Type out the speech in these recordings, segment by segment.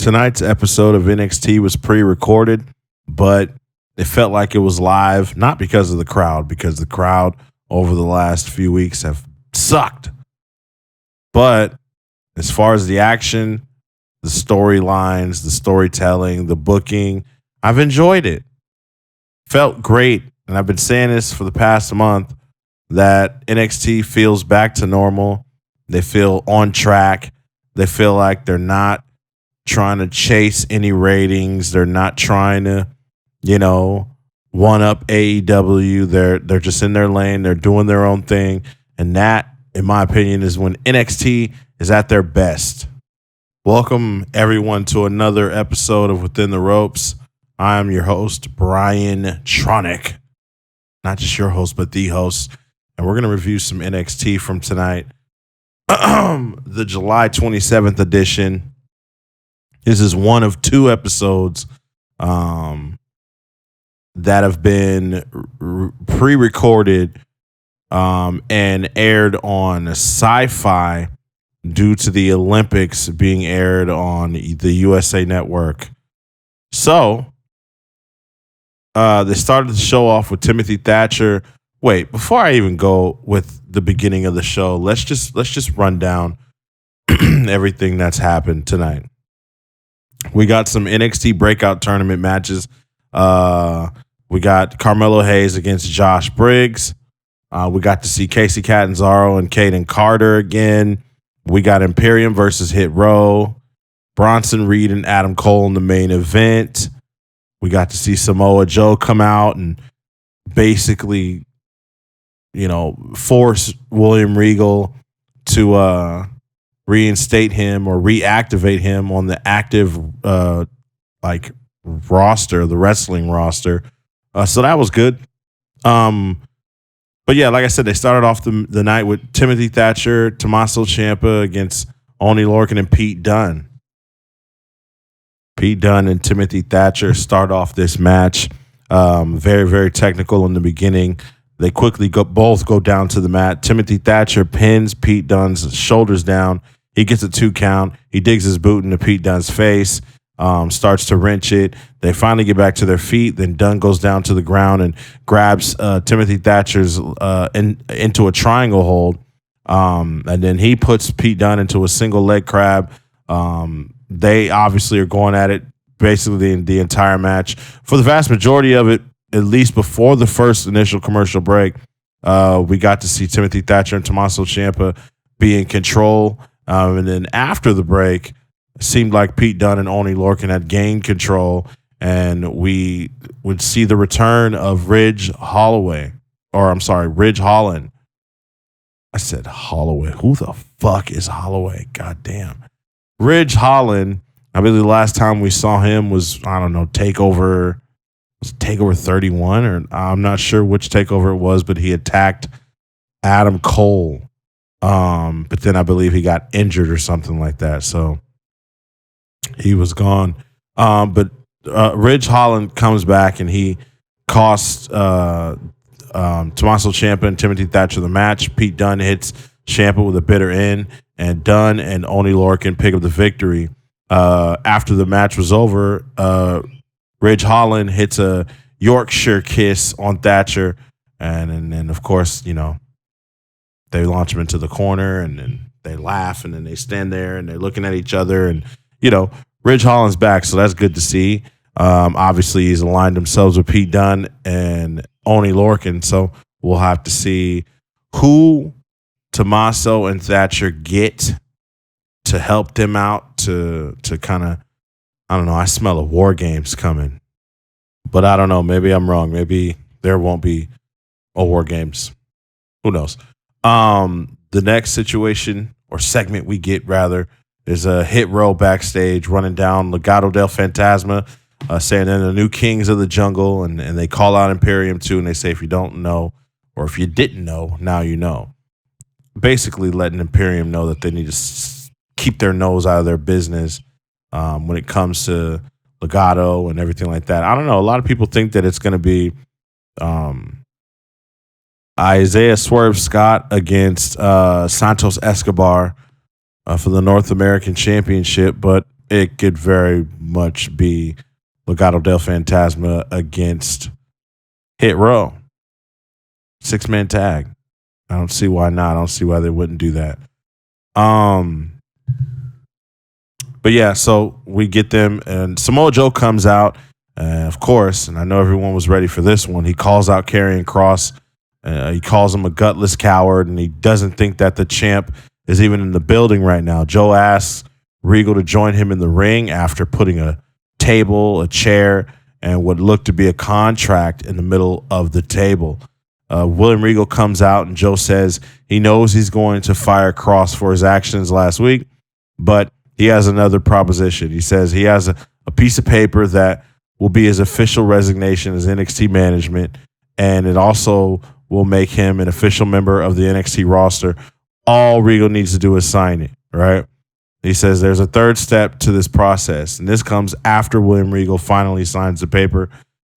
Tonight's episode of NXT was pre-recorded, but it felt like it was live, not because of the crowd, because the crowd over the last few weeks have sucked. But as far as the action, the storylines, the storytelling, the booking, I've enjoyed it. Felt great, and I've been saying this for the past month, that NXT feels back to normal. They feel on track. They feel like they're not trying to chase any ratings. They're not trying to, one up AEW. They're just in their lane. They're doing their own thing. And that, in my opinion, is when NXT is at their best. Welcome, everyone, to another episode of Within the Ropes. I am your host, Brian Tronick. Not just your host, but the host. And we're going to review some NXT from tonight. The July 27th edition. This is one of two episodes that have been pre-recorded and aired on Sci-Fi due to the Olympics being aired on the USA Network. So, they started the show off with Timothy Thatcher. Wait, before I even go with the beginning of the show, let's just run down everything that's happened tonight. We got some NXT breakout tournament matches. We got Carmelo Hayes against Josh Briggs. We got to see Casey Catanzaro and Caden Carter again. We got Imperium versus Hit Row. Bronson Reed and Adam Cole in the main event. We got to see Samoa Joe come out and basically, force William Regal to reinstate him or reactivate him on the active roster, the wrestling roster. So that was good. But yeah, like I said, they started off the night with Timothy Thatcher, Tommaso Ciampa against Oney Lorcan and Pete Dunne. Pete Dunne and Timothy Thatcher start off this match. Very, very technical in the beginning. They quickly both go down to the mat. Timothy Thatcher pins Pete Dunne's shoulders down. He gets a 2 count. He digs his boot into Pete Dunne's face, starts to wrench it. They finally get back to their feet. Then Dunne goes down to the ground and grabs Timothy Thatcher's into a triangle hold. And then he puts Pete Dunne into a single leg crab. They obviously are going at it basically the entire match. For the vast majority of it, at least before the first initial commercial break, we got to see Timothy Thatcher and Tommaso Ciampa be in control. And then after the break, it seemed like Pete Dunne and Oney Lorcan had gained control, and we would see the return of Ridge Holland. I said Holloway. Who the fuck is Holloway? God damn. Ridge Holland, I believe the last time we saw him was, TakeOver 31, or I'm not sure which TakeOver it was, but he attacked Adam Cole. But then I believe he got injured or something like that, so he was gone. But Ridge Holland comes back and he costs Tommaso Ciampa and Timothy Thatcher the match. Pete Dunne hits Ciampa with a bitter end, and Dunne and Oney Lorcan pick up the victory. After the match was over, Ridge Holland hits a Yorkshire kiss on Thatcher, and then of course, they launch him into the corner, and then they laugh, and then they stand there and they're looking at each other, and Ridge Holland's back, so that's good to see. Obviously, he's aligned himself with Pete Dunne and Oney Lorcan, so we'll have to see who Tommaso and Thatcher get to help them out to kind of, I don't know, I smell a War Games coming. But I don't know, maybe I'm wrong. Maybe there won't be a War Games. Who knows? The next situation or segment we get, rather, is a Hit Row backstage running down Legado Del Fantasma, saying they're the new kings of the jungle, and they call out Imperium too, and they say, if you don't know, or if you didn't know, now you know. Basically letting Imperium know that they need to keep their nose out of their business when it comes to Legado and everything like that. I don't know. A lot of people think that it's going to be Isaiah Swerve Scott against Santos Escobar for the North American Championship, but it could very much be Legado Del Fantasma against Hit Row. 6-man tag. I don't see why not. I don't see why they wouldn't do that. But yeah, so we get them, and Samoa Joe comes out, of course, and I know everyone was ready for this one. He calls out Karrion Kross. He calls him a gutless coward, and he doesn't think that the champ is even in the building right now. Joe asks Regal to join him in the ring after putting a table, a chair, and what looked to be a contract in the middle of the table. William Regal comes out, and Joe says he knows he's going to fire Kross for his actions last week, but he has another proposition. He says he has a piece of paper that will be his official resignation as NXT management, and it also will make him an official member of the NXT roster. All Regal needs to do is sign it, right? He says there's a third step to this process, and this comes after William Regal finally signs the paper.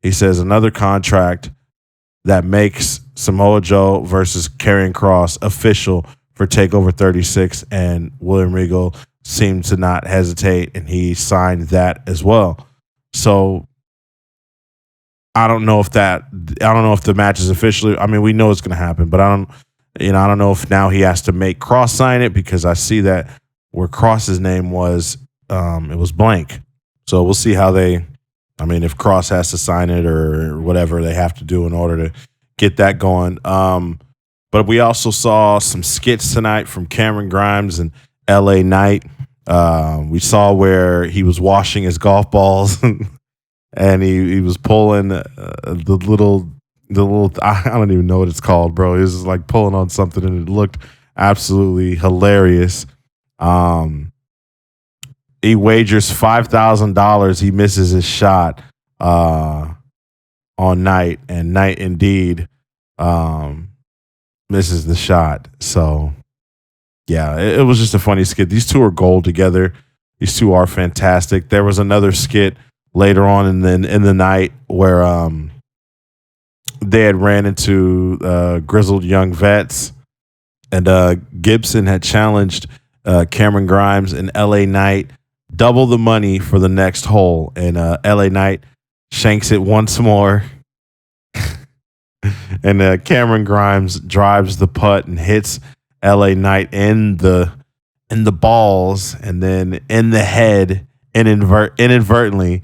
He says another contract that makes Samoa Joe versus Karrion Kross official for TakeOver 36, and William Regal seemed to not hesitate, and he signed that as well. So I don't know if the match is officially, I mean, we know it's going to happen, but I don't know if now he has to make Kross sign it, because I see that where Kross's name was, it was blank. So we'll see how if Kross has to sign it or whatever they have to do in order to get that going. But we also saw some skits tonight from Cameron Grimes and LA Knight. We saw where he was washing his golf balls and he was pulling the little I don't even know what it's called, bro. He was just like pulling on something, and it looked absolutely hilarious. He wagers $5,000 he misses his shot on Knight, and Knight indeed misses the shot. So yeah, it was just a funny skit. These two are gold together. These two are fantastic. There was another skit later on in the night where they had ran into grizzled young vets, and Gibson had challenged Cameron Grimes and LA Knight double the money for the next hole, and LA Knight shanks it once more. And Cameron Grimes drives the putt and hits LA Knight in the balls, and then in the head inadvertently.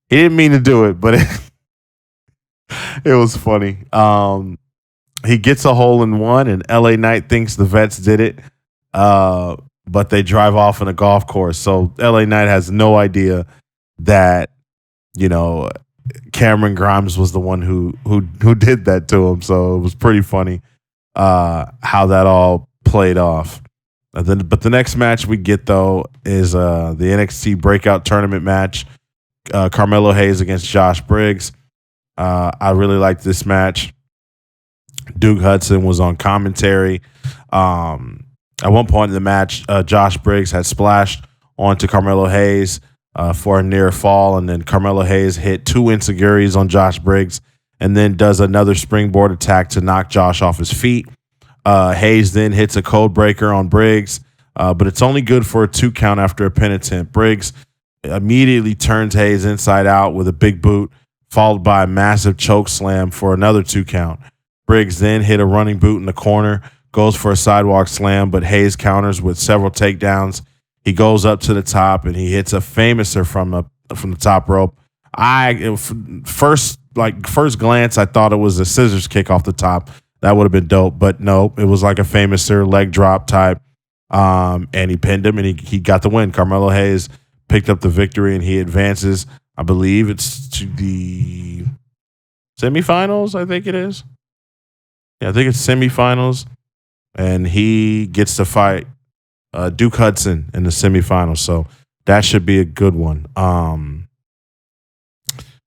He didn't mean to do it, but it was funny. He gets a hole in one, and LA Knight thinks the vets did it, but they drive off in a golf course. So LA Knight has no idea that, Cameron Grimes was the one who did that to him. So it was pretty funny how that all played off. But the next match we get, though, is the NXT breakout tournament match. Carmelo Hayes against Josh Briggs. I really liked this match. Duke Hudson was on commentary. At one point in the match, Josh Briggs had splashed onto Carmelo Hayes for a near fall, and then Carmelo Hayes hit two enziguris on Josh Briggs and then does another springboard attack to knock Josh off his feet. Hayes then hits a code breaker on Briggs, but it's only good for a 2 count after a pin attempt. Briggs immediately turns Hayes inside out with a big boot, followed by a massive choke slam for another 2 count. Briggs then hit a running boot in the corner, goes for a sidewalk slam, but Hayes counters with several takedowns. He goes up to the top and he hits a famouser from the top rope. First glance, I thought it was a scissors kick off the top. That would have been dope, but no, it was like a famouser leg drop type. And he pinned him, and he got the win. Carmelo Hayes picked up the victory, and he advances. I believe it's to the semifinals. I think it is. Yeah, I think it's semifinals, and he gets to fight Duke Hudson in the semifinals. So that should be a good one.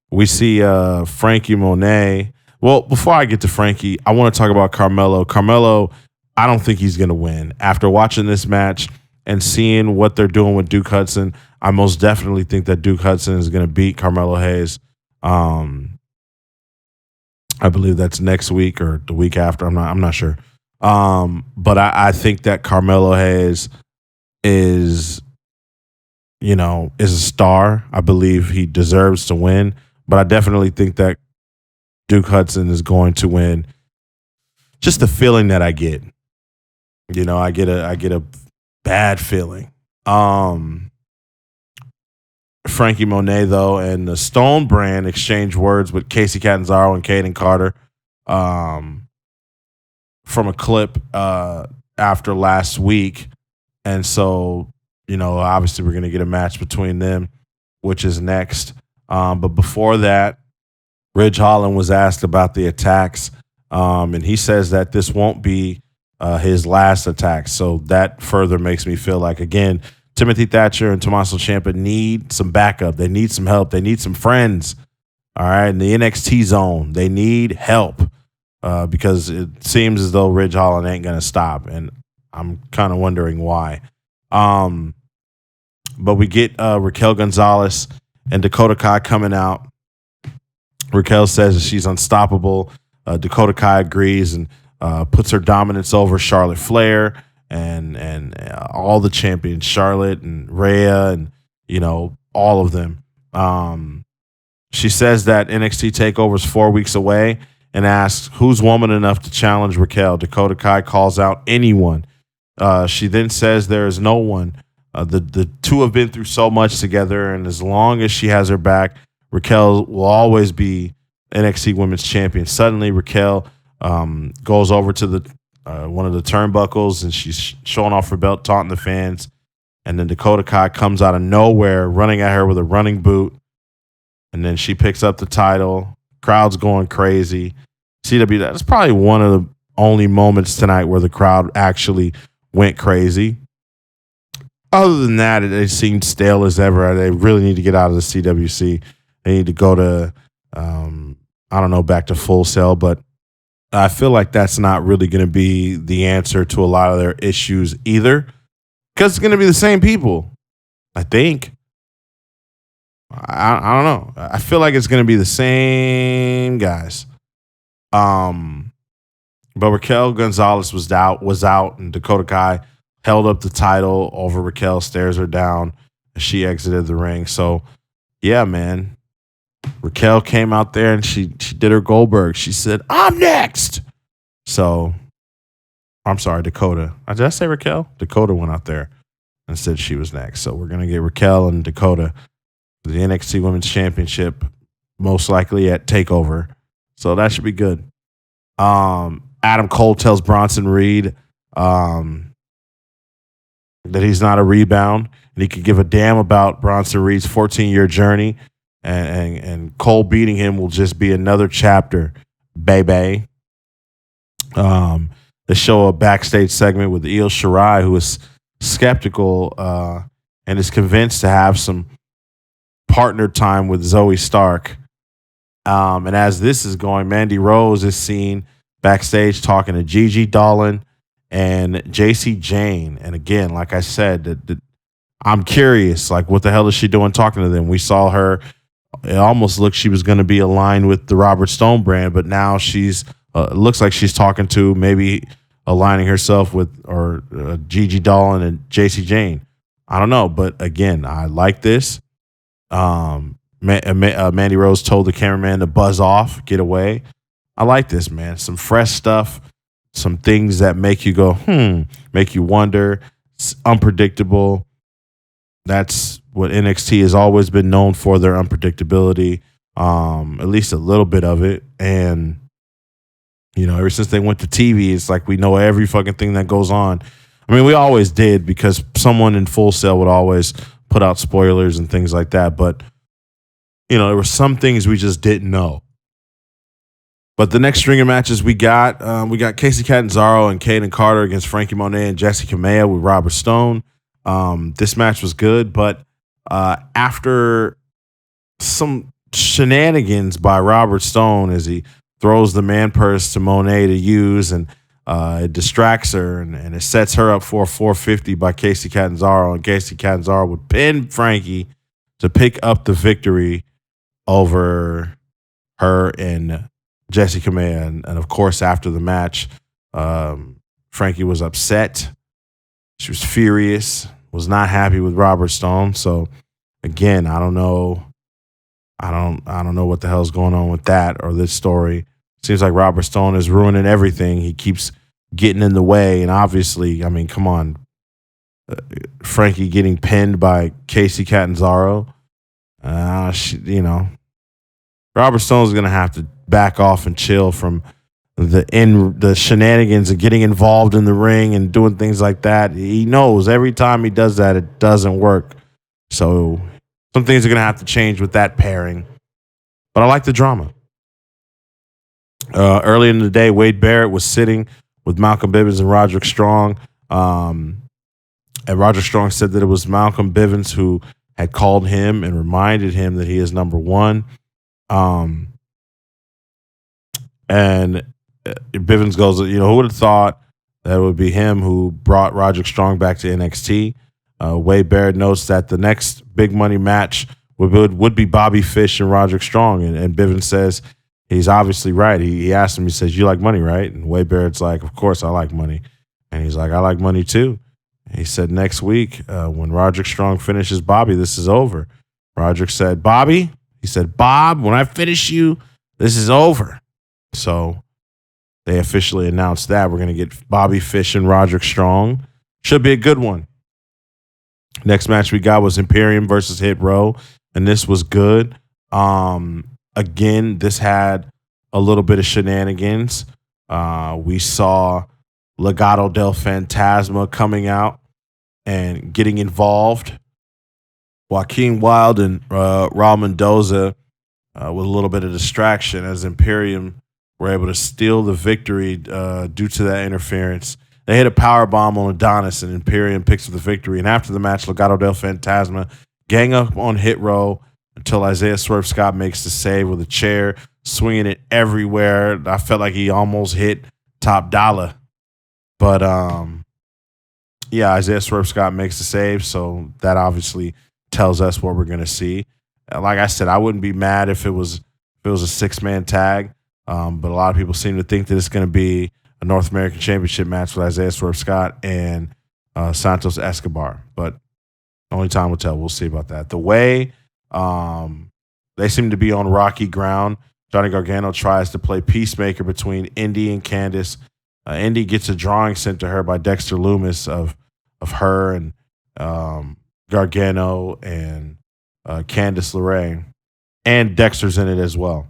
We see Frankie Monet. Well, before I get to Frankie, I want to talk about Carmelo. Carmelo, I don't think he's going to win. After watching this match and seeing what they're doing with Duke Hudson, I most definitely think that Duke Hudson is going to beat Carmelo Hayes. I believe that's next week or the week after. I'm not sure. But I think that Carmelo Hayes is is a star. I believe he deserves to win, but I definitely think that Duke Hudson is going to win. Just the feeling that I get, I get a bad feeling. Frankie Monet, though, and the Stone brand exchange words with Casey Catanzaro and Kaden Carter from a clip after last week. And so, obviously we're going to get a match between them, which is next. But before that, Ridge Holland was asked about the attacks, and he says that this won't be his last attack. So that further makes me feel like, again, Timothy Thatcher and Tommaso Ciampa need some backup. They need some help. They need some friends. All right, in the NXT zone, they need help because it seems as though Ridge Holland ain't going to stop, and I'm kind of wondering why. But we get Raquel Gonzalez and Dakota Kai coming out. Raquel says that she's unstoppable. Dakota Kai agrees and puts her dominance over Charlotte Flair and all the champions, Charlotte and Rhea and, all of them. She says that NXT TakeOver is 4 weeks away and asks, who's woman enough to challenge Raquel? Dakota Kai calls out anyone. She then says there is no one. The two have been through so much together, and as long as she has her back, Raquel will always be NXT Women's Champion. Suddenly, Raquel goes over to the one of the turnbuckles, and she's showing off her belt, taunting the fans. And then Dakota Kai comes out of nowhere, running at her with a running boot. And then she picks up the title. Crowd's going crazy. CW, that's probably one of the only moments tonight where the crowd actually went crazy. Other than that, it seemed stale as ever. They really need to get out of the CWC. They need to go to, back to Full Sail. But I feel like that's not really going to be the answer to a lot of their issues either, because it's going to be the same people, I think. I don't know. I feel like it's going to be the same guys. But Raquel Gonzalez was out, and Dakota Kai held up the title over Raquel, stares her down as she exited the ring. So, yeah, man. Raquel came out there and she did her Goldberg. She said, I'm next. So, I'm sorry, Dakota. Did I say Raquel? Dakota went out there and said she was next. So, we're going to get Raquel and Dakota for the NXT Women's Championship, most likely at TakeOver. So, that should be good. Adam Cole tells Bronson Reed that he's not a rebound and he could give a damn about Bronson Reed's 14-year journey. And Cole beating him will just be another chapter, baby. They show a backstage segment with Io Shirai, who is skeptical and is convinced to have some partner time with Zoe Stark. And as this is going, Mandy Rose is seen backstage talking to Gigi Dolan and JC Jane. And again, like I said, I'm curious, like, what the hell is she doing talking to them? We saw her. It almost looked she was going to be aligned with the Robert Stone brand, but now she's it looks like she's talking to, maybe aligning herself with Gigi Dolan and JC Jane. I don't know, but again, I like this. Mandy Rose told the cameraman to buzz off, get away. I like this, man. Some fresh stuff, some things that make you go, make you wonder. It's unpredictable. That's what NXT has always been known for, their unpredictability, at least a little bit of it. And, ever since they went to TV, it's like we know every fucking thing that goes on. I mean, we always did, because someone in Full Sail would always put out spoilers and things like that. But, there were some things we just didn't know. But the next string of matches we got Casey Catanzaro and Kaden Carter against Frankie Monet and Jessica Kamea with Robert Stone. This match was good, but after some shenanigans by Robert Stone as he throws the man purse to Monet to use, and it distracts her, and it sets her up for a 450 by Casey Catanzaro, and Casey Catanzaro would pin Frankie to pick up the victory over her and Jessica Kamea. And of course, after the match, Frankie was upset. She was furious. was not happy with Robert Stone. So again, I don't know. I don't know what the hell's going on with that or this story. Seems like Robert Stone is ruining everything. He keeps getting in the way, and obviously, I mean, come on, Frankie getting pinned by Casey Catanzaro. Robert Stone's gonna have to back off and chill from the shenanigans and getting involved in the ring and doing things like that. He knows every time he does that, it doesn't work. So some things are gonna have to change with that pairing. But I like the drama. Early in the day, Wade Barrett was sitting with Malcolm Bivens and Roderick Strong. And Roderick Strong said that it was Malcolm Bivens who had called him and reminded him that he is number one. And Bivens goes, who would have thought that it would be him who brought Roderick Strong back to NXT? Wade Barrett notes that the next big money match would be Bobby Fish and Roderick Strong. And Bivens says he's obviously right. He asked him, he says, "You like money, right?" And Wade Barrett's like, "Of course I like money." And he's like, "I like money too." And he said, "Next week, when Roderick Strong finishes Bobby, this is over." Roderick said, "Bobby?" He said, "Bob, when I finish you, this is over." So they officially announced that we're going to get Bobby Fish and Roderick Strong. Should be a good one. Next match we got was Imperium versus Hit Row, and this was good. Again, this had a little bit of shenanigans. We saw Legado del Fantasma coming out and getting involved. Joaquin Wilde and Raul Mendoza with a little bit of distraction as Imperium were able to steal the victory due to that interference. They hit a powerbomb on Adonis, and Imperium picks up the victory. And after the match, Legado del Fantasma gang up on Hit Row until Isaiah Swerve Scott makes the save with a chair, swinging it everywhere. I felt like he almost hit Top Dollar. But, Isaiah Swerve Scott makes the save, so that obviously tells us what we're going to see. Like I said, I wouldn't be mad if it was a 6-man tag, but a lot of people seem to think that it's going to be a North American Championship match with Isaiah Swerve Scott and Santos Escobar. But only time will tell. We'll see about that. The way they seem to be on rocky ground, Johnny Gargano tries to play peacemaker between Indy and Candice. Indy gets a drawing sent to her by Dexter Loomis of her and Gargano and Candice LeRae. And Dexter's in it as well.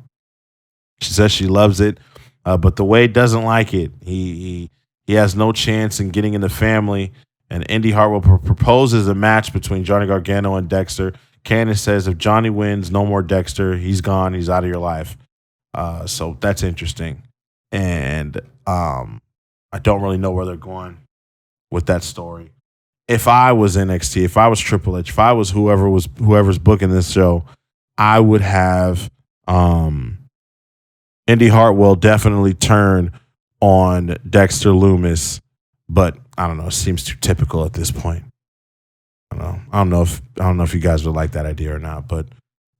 She says she loves it, but the Wade doesn't like it. He has no chance in getting in the family. And Indy Hartwell proposes a match between Johnny Gargano and Dexter. Candice says if Johnny wins, no more Dexter. He's gone. He's out of your life. So that's interesting. And I don't really know where they're going with that story. If I was NXT, if I was Triple H, if I was whoever's booking this show, I would have Indy Hartwell definitely turn on Dexter Loomis, but I don't know. It seems too typical at this point. I don't know if you guys would like that idea or not, but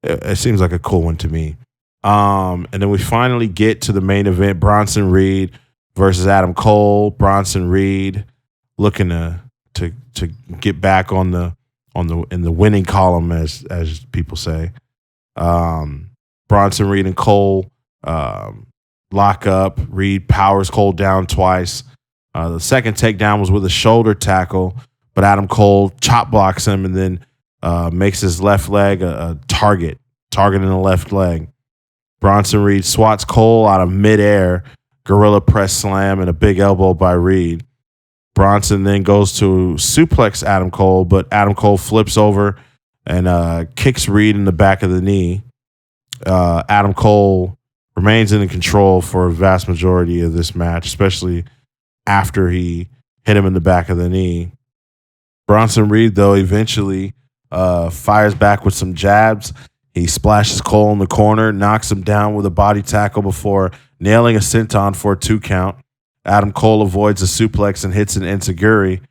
it seems like a cool one to me. And then we finally get to the main event: Bronson Reed versus Adam Cole. Bronson Reed looking to get back in the winning column, as people say. Bronson Reed and Cole lock up. Reed powers Cole down twice. The second takedown was with a shoulder tackle, but Adam Cole chop blocks him and then makes his left leg a targeting the left leg. Bronson Reed swats Cole out of midair, gorilla press slam, and a big elbow by Reed. Bronson then goes to suplex Adam Cole, but Adam Cole flips over and kicks Reed in the back of the knee. Adam Cole remains in control for a vast majority of this match, especially after he hit him in the back of the knee. Bronson Reed, though, eventually fires back with some jabs. He splashes Cole in the corner, knocks him down with a body tackle before nailing a senton for a 2 count. Adam Cole avoids a suplex and hits an enziguri,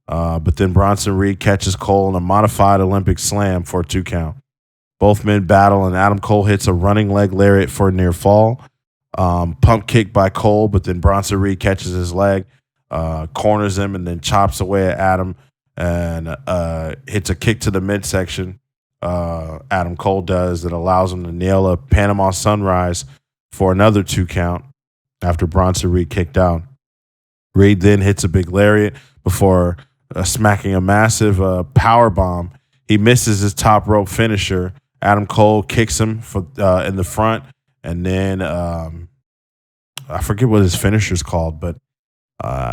but then Bronson Reed catches Cole in a modified Olympic slam for a 2 count. Both men battle, and Adam Cole hits a running leg lariat for a near fall. Pump kick by Cole, but then Bronson Reed catches his leg, corners him, and then chops away at Adam and hits a kick to the midsection. Adam Cole does that allows him to nail a Panama Sunrise for another 2 count after Bronson Reed kicked out. Reed then hits a big lariat before smacking a massive power bomb. He misses his top rope finisher. Adam Cole kicks him in the front, and then I forget what his finisher's called, but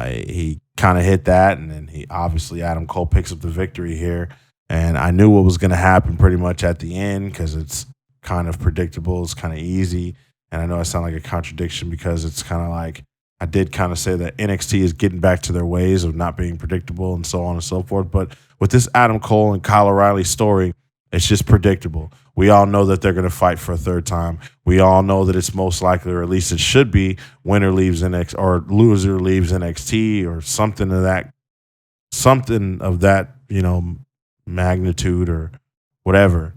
he kind of hit that, and then Adam Cole picks up the victory here. And I knew what was going to happen pretty much at the end because it's kind of predictable. It's kind of easy. And I know I sound like a contradiction because it's kind of like I did kind of say that NXT is getting back to their ways of not being predictable and so on and so forth. But with this Adam Cole and Kyle O'Reilly story, it's just predictable. We all know that they're going to fight for a third time. We all know that it's most likely, or at least it should be, winner leaves NXT or loser leaves NXT or something of that, magnitude or whatever.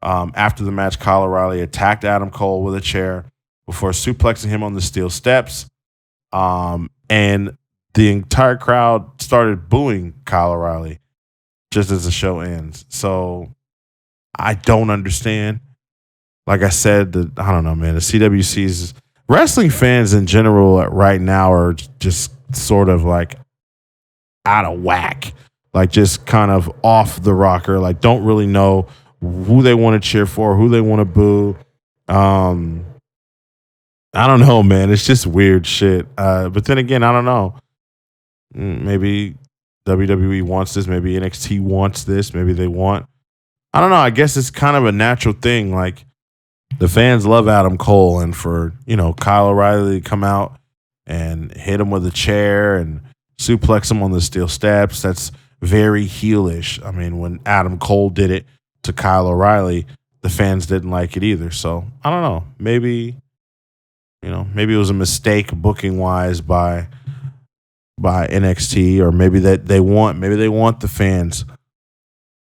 After the match, Kyle O'Reilly attacked Adam Cole with a chair before suplexing him on the steel steps. And the entire crowd started booing Kyle O'Reilly just as the show ends. So I don't understand. Like I said, I don't know, man. The CWC's wrestling fans in general right now are just sort of like out of whack. Like just kind of off the rocker. Like don't really know who they want to cheer for, who they want to boo. I don't know, man. It's just weird shit. But then again, I don't know. Maybe WWE wants this. Maybe NXT wants this. Maybe they want. I don't know. I guess it's kind of a natural thing. Like the fans love Adam Cole, and for Kyle O'Reilly to come out and hit him with a chair and suplex him on the steel steps. That's very heelish. I mean, when Adam Cole did it to Kyle O'Reilly, the fans didn't like it either. So I don't know. Maybe it was a mistake booking wise by NXT, or maybe they want the fans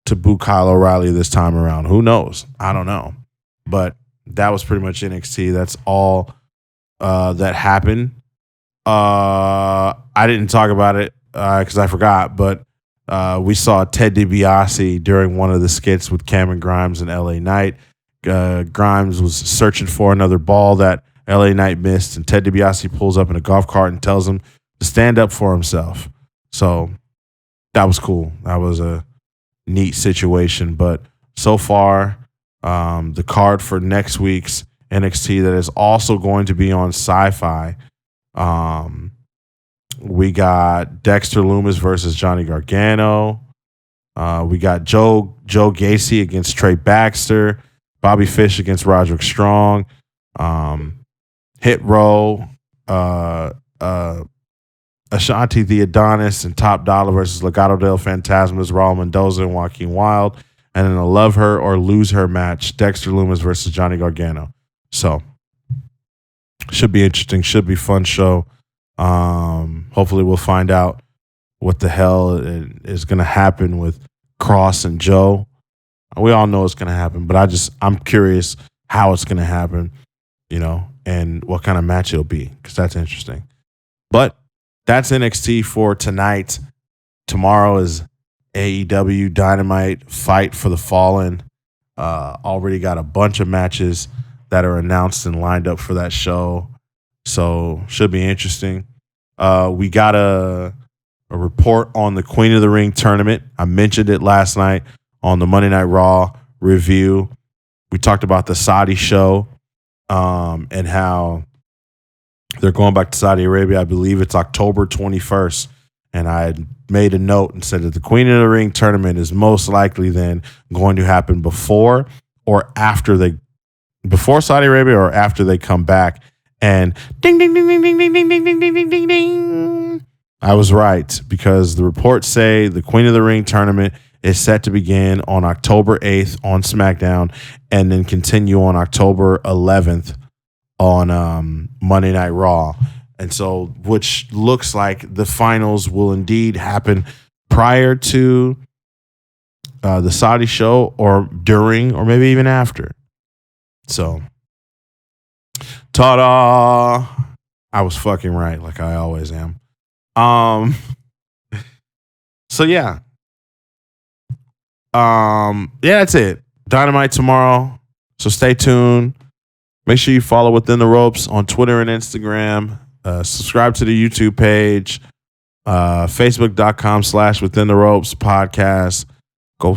to boo Kyle O'Reilly this time around. Who knows? I don't know. But that was pretty much NXT. That's all that happened. I didn't talk about it because I forgot, but we saw Ted DiBiase during one of the skits with Cameron Grimes and LA Knight. Grimes was searching for another ball that LA Knight missed, and Ted DiBiase pulls up in a golf cart and tells him to stand up for himself. So that was cool. That was a neat situation. But so far, the card for next week's NXT that is also going to be on Sci-Fi, we got Dexter Lumis versus Johnny Gargano. We got Joe Gacy against Trey Baxter. Bobby Fish against Roderick Strong. Hit Row. Ashanti the Adonis and Top Dollar versus Legado del Fantasma, Raul Mendoza and Joaquin Wilde. And in a love her or lose her match, Dexter Lumis versus Johnny Gargano. So should be interesting. Should be fun show. Hopefully we'll find out what the hell is going to happen with Cross and Joe. We all know it's going to happen, but I'm curious how it's going to happen, and what kind of match it'll be, because that's interesting. But that's NXT for tonight. Tomorrow is AEW Dynamite Fight for the Fallen. Already got a bunch of matches that are announced and lined up for that show. So should be interesting. We got a report on the Queen of the Ring tournament. I mentioned it last night on the Monday Night Raw review. We talked about the Saudi show and how they're going back to Saudi Arabia. I believe it's October 21st. And I had made a note and said that the Queen of the Ring tournament is most likely then going to happen before Saudi Arabia or after they come back. And ding, ding, ding, ding, ding, ding, ding, ding, ding, ding, ding, ding, ding. I was right, because the reports say the Queen of the Ring tournament is set to begin on October 8th on SmackDown and then continue on October 11th on Monday Night Raw. And so, which looks like the finals will indeed happen prior to the Saudi show, or during, or maybe even after. So, ta-da! I was fucking right, like I always am. So yeah, Yeah, that's it. Dynamite tomorrow. So stay tuned. Make sure you follow Within the Ropes on Twitter and Instagram. Subscribe to the YouTube page. Facebook.com/Within the Ropes podcast. Go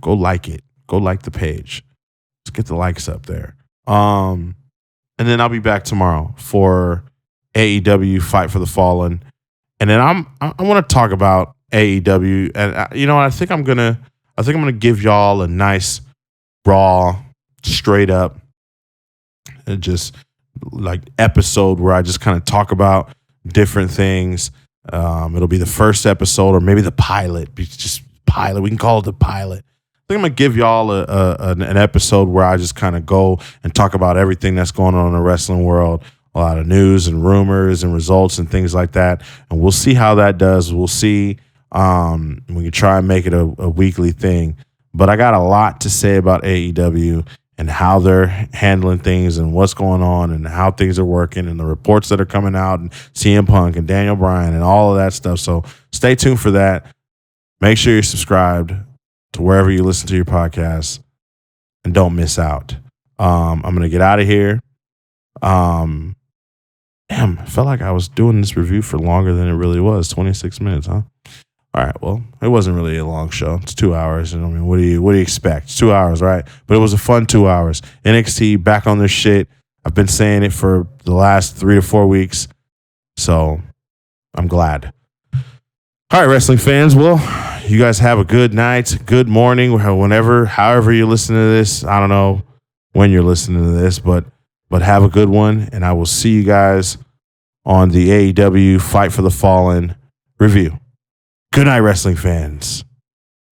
like it. Go like the page. Let's get the likes up there. And then I'll be back tomorrow for AEW Fight for the Fallen. And then I want to talk about AEW, and I think I'm gonna give y'all a nice, raw, straight up, and just like episode where I just kind of talk about different things. It'll be the first episode, or maybe the pilot. Just pilot. We can call it the pilot. I think I'm gonna give y'all an episode where I just kind of go and talk about everything that's going on in the wrestling world. A lot of news and rumors and results and things like that. And we'll see how that does. We'll see. We can try and make it a weekly thing. But I got a lot to say about AEW and how they're handling things and what's going on and how things are working and the reports that are coming out and CM Punk and Daniel Bryan and all of that stuff. So stay tuned for that. Make sure you're subscribed to wherever you listen to your podcasts and don't miss out. I'm going to get out of here. Damn, I felt like I was doing this review for longer than it really was. 26 minutes, huh? All right, well, it wasn't really a long show. It's 2 hours. And I mean, what do you expect? It's 2 hours, right? But it was a fun 2 hours. NXT back on their shit. I've been saying it for the last 3 to 4 weeks. So I'm glad. All right, wrestling fans. Well, you guys have a good night, good morning, however you listen to this. I don't know when you're listening to this, but have a good one, and I will see you guys on the AEW Fight for the Fallen review. Good night, wrestling fans.